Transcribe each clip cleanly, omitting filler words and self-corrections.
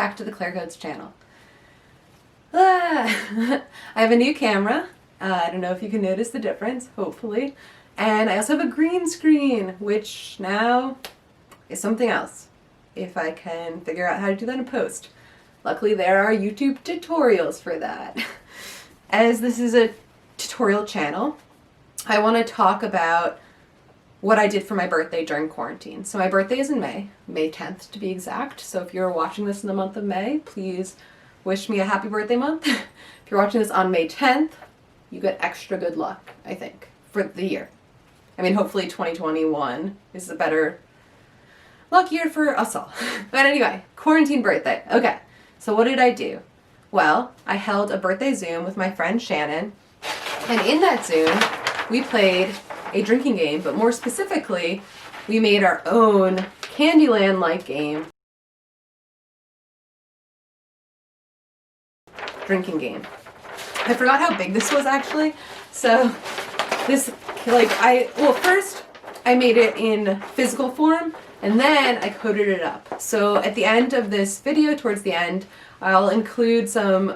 back to the Claire Codes channel. I have a new camera. I don't know if you can notice the difference, hopefully. And I also have a green screen, which now is something else, if I can figure out how to do that in post. Luckily there are YouTube tutorials for that. As this is a tutorial channel, I want to talk about what I did for my birthday during quarantine. So my birthday is in May 10th to be exact. So if you're watching this in the month of May, please wish me a happy birthday month. If you're watching this on May 10th, you get extra good luck, I think, for the year. I mean, hopefully 2021 is a better luck year for us all. But anyway, quarantine birthday. Okay, so what did I do? Well, I held a birthday Zoom with my friend Shannon, and in that Zoom, we played a drinking game, but more specifically, we made our own Candyland-like game. Drinking game. I forgot how big this was actually. So this, first I made it in physical form and then I coded it up. So at the end of this video, towards the end, I'll include some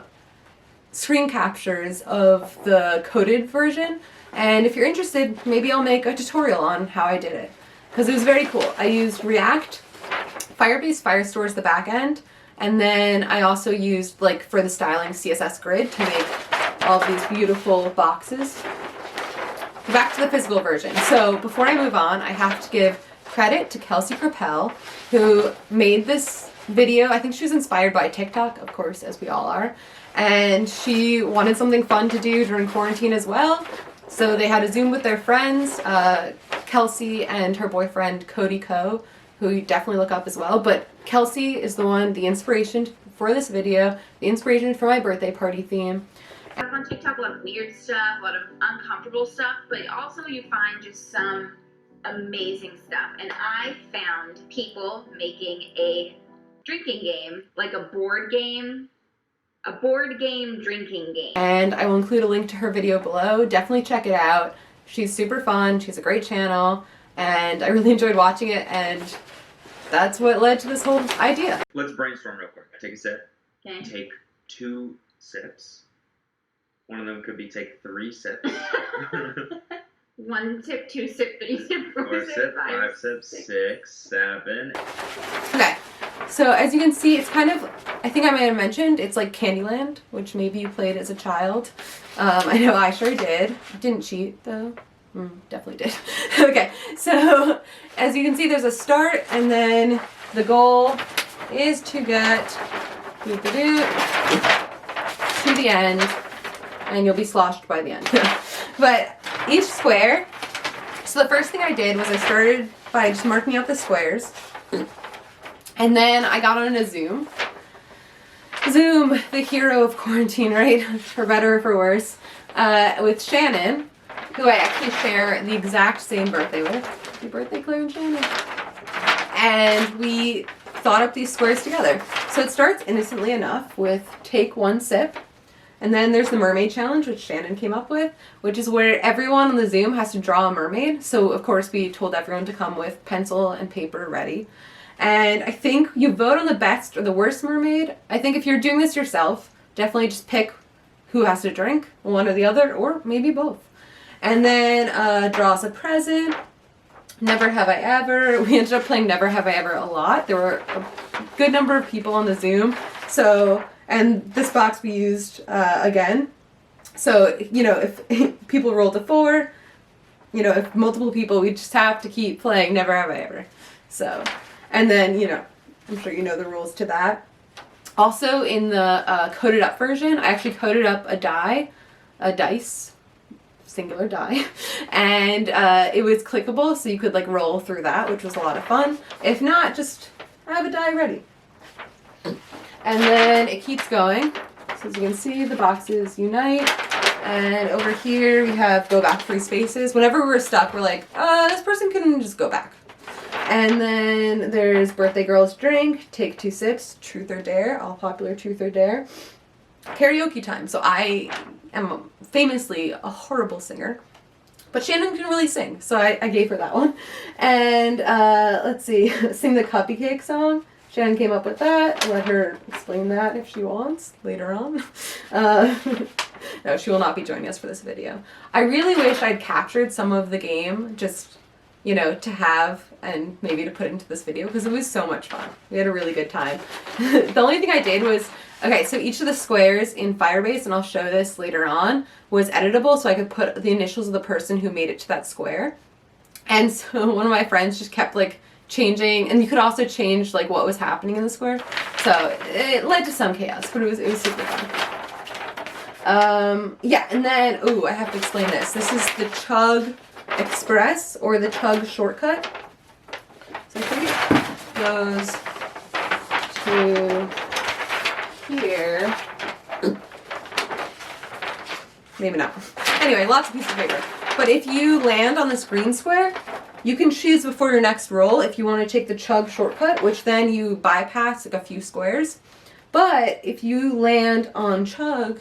screen captures of the coded version. And if you're interested, maybe I'll make a tutorial on how I did it. Because it was very cool. I used React, Firebase Firestore is the back end, and then I also used, for the styling, CSS Grid to make all of these beautiful boxes. Back to the physical version. So before I move on, I have to give credit to Kelsey Kreppel, who made this video. I think she was inspired by TikTok, of course, as we all are. And she wanted something fun to do during quarantine as well. So they had a Zoom with their friends, Kelsey and her boyfriend Cody Ko, who you definitely look up as well. But Kelsey is the inspiration for this video, the inspiration for my birthday party theme. On TikTok, a lot of weird stuff, a lot of uncomfortable stuff, but also you find just some amazing stuff. And I found people making a drinking game, like a board game drinking game. And I will include a link to her video below. Definitely check it out. She's super fun. She has a great channel, and I really enjoyed watching it, and that's what led to this whole idea. Let's brainstorm real quick. Take a sip. Okay. Take 2 sips. One of them could be take 3 sips. 1 sip, 2 sip, 3 sip, 4 4 sip, sip, 5 sip, 6, 7. Okay, so as you can see, it's kind of, I think I might have mentioned, it's like Candyland, which maybe you played as a child. I know I sure did. Didn't cheat, though. Definitely did. Okay, so as you can see, there's a start, and then the goal is to get to the end, and you'll be sloshed by the end. But each square, so the first thing I did was I started by just marking out the squares, and then I got on a Zoom. Zoom, the hero of quarantine, right? For better or for worse, with Shannon, who I actually share the exact same birthday with. Happy birthday, Claire and Shannon. And we thought up these squares together. So it starts innocently enough with take 1 sip. And then there's the mermaid challenge, which Shannon came up with, which is where everyone on the Zoom has to draw a mermaid. So of course we told everyone to come with pencil and paper ready. And I think you vote on the best or the worst mermaid. I think if you're doing this yourself, definitely just pick who has to drink, one or the other, or maybe both. And then draw us a present. Never Have I Ever. We ended up playing Never Have I Ever a lot. There were a good number of people on the Zoom. So, and this box we used again. So, if people rolled a 4, if multiple people, we just have to keep playing Never Have I Ever. So, and then, I'm sure you know the rules to that. Also in the coded up version, I actually coded up a dice, singular die, and it was clickable, so you could roll through that, which was a lot of fun. If not, just have a die ready. And then it keeps going. So as you can see, the boxes unite, and over here we have go back 3 spaces. Whenever we're stuck, we're like, this person can just go back. And then there's birthday girl's drink, take 2 sips, truth or dare, all popular truth or dare. Karaoke time. So I am famously a horrible singer, but Shannon can really sing, so I gave her that one. And let's see, sing the cupcake song. Shannon came up with that. I'll let her explain that if she wants later on. No, she will not be joining us for this video. I really wish I'd captured some of the game just, you know, to have and maybe to put into this video because it was so much fun. We had a really good time. The only thing I did was, okay, so each of the squares in Firebase, and I'll show this later on, was editable so I could put the initials of the person who made it to that square. And so one of my friends just kept like changing, and you could also change like what was happening in the square. So it led to some chaos, but it was super fun. Yeah, and then, ooh, I have to explain this. This is the Chug Express or the Chug shortcut. So I think it goes to here. Maybe not. Anyway, lots of pieces of paper. But if you land on this green square, you can choose before your next roll if you want to take the Chug shortcut, which then you bypass like a few squares. But if you land on Chug,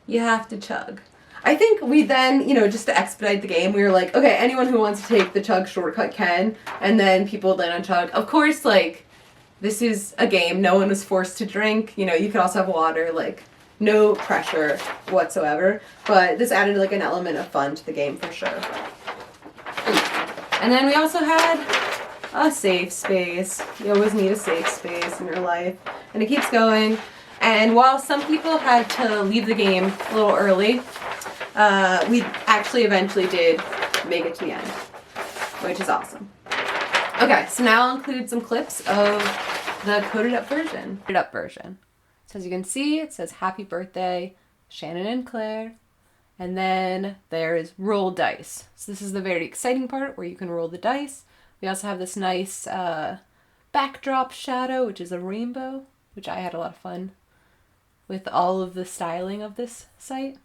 you have to chug. I think we then, you know, just to expedite the game, we were like, okay, anyone who wants to take the Chug shortcut can, and then people land on Chug. Of course, like, this is a game, no one was forced to drink, you know, you could also have water, like, no pressure whatsoever, but this added like an element of fun to the game for sure. And then we also had a safe space. You always need a safe space in your life, and it keeps going. And while some people had to leave the game a little early, we actually eventually did make it to the end, which is awesome. Okay, so now I'll include some clips of the coded up version. So as you can see, it says happy birthday, Shannon and Claire. And then there's roll dice. So this is the very exciting part where you can roll the dice. We also have this nice backdrop shadow, which is a rainbow, which I had a lot of fun with all of the styling of this site.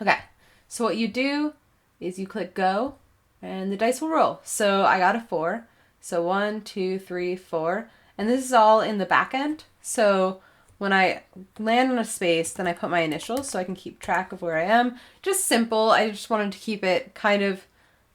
Okay, so what you do is you click go and the dice will roll. So I got a 4. So 1, 2, 3, 4. And this is all in the back end. So when I land on a space, then I put my initials so I can keep track of where I am. Just simple. I just wanted to keep it kind of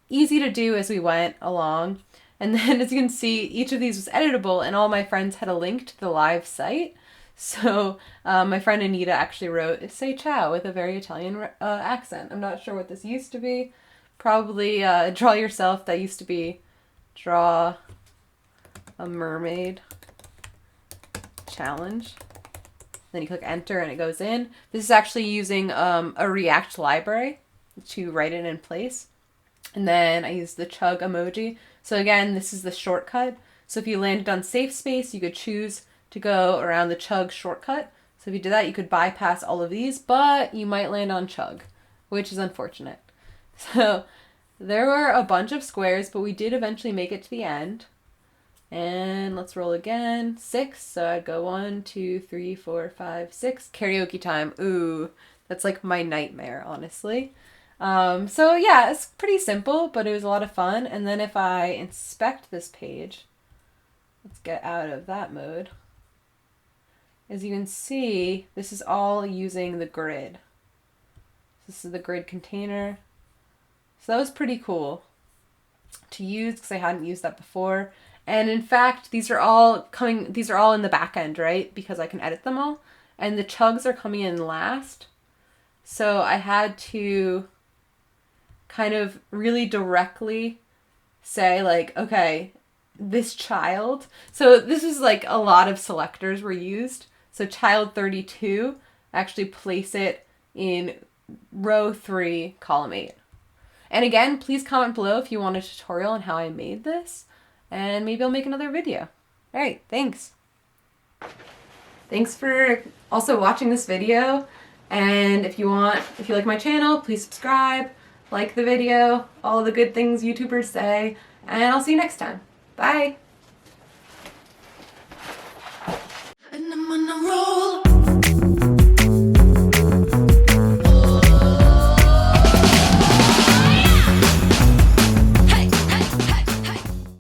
easy to do as we went along. And then as you can see, each of these was editable and all my friends had a link to the live site. So my friend Anita actually wrote, say ciao with a very Italian accent. I'm not sure what this used to be. Probably draw yourself. That used to be draw a mermaid challenge. Then you click enter and it goes in. This is actually using a React library to write it in place. And then I use the chug emoji. So again, this is the shortcut. So if you landed on safe space, you could choose to go around the chug shortcut. So if you did that, you could bypass all of these, but you might land on chug, which is unfortunate. So there were a bunch of squares, but we did eventually make it to the end. And let's roll again. 6. So I'd go 1, 2, 3, 4, 5, 6. Karaoke time. Ooh, that's like my nightmare, honestly. So yeah, it's pretty simple, but it was a lot of fun. And then if I inspect this page, let's get out of that mode. As you can see, this is all using the grid. This is the grid container. So that was pretty cool to use because I hadn't used that before. And in fact, these are all in the back end, right? Because I can edit them all. And the chugs are coming in last. So I had to kind of really directly say like, okay, this child. So this is like a lot of selectors were used. So child 32, actually place it in row 3, column 8. And again, please comment below if you want a tutorial on how I made this. And maybe I'll make another video. All right, thanks. Thanks for also watching this video. And if you like my channel, please subscribe, like the video, all the good things YouTubers say, and I'll see you next time. Bye.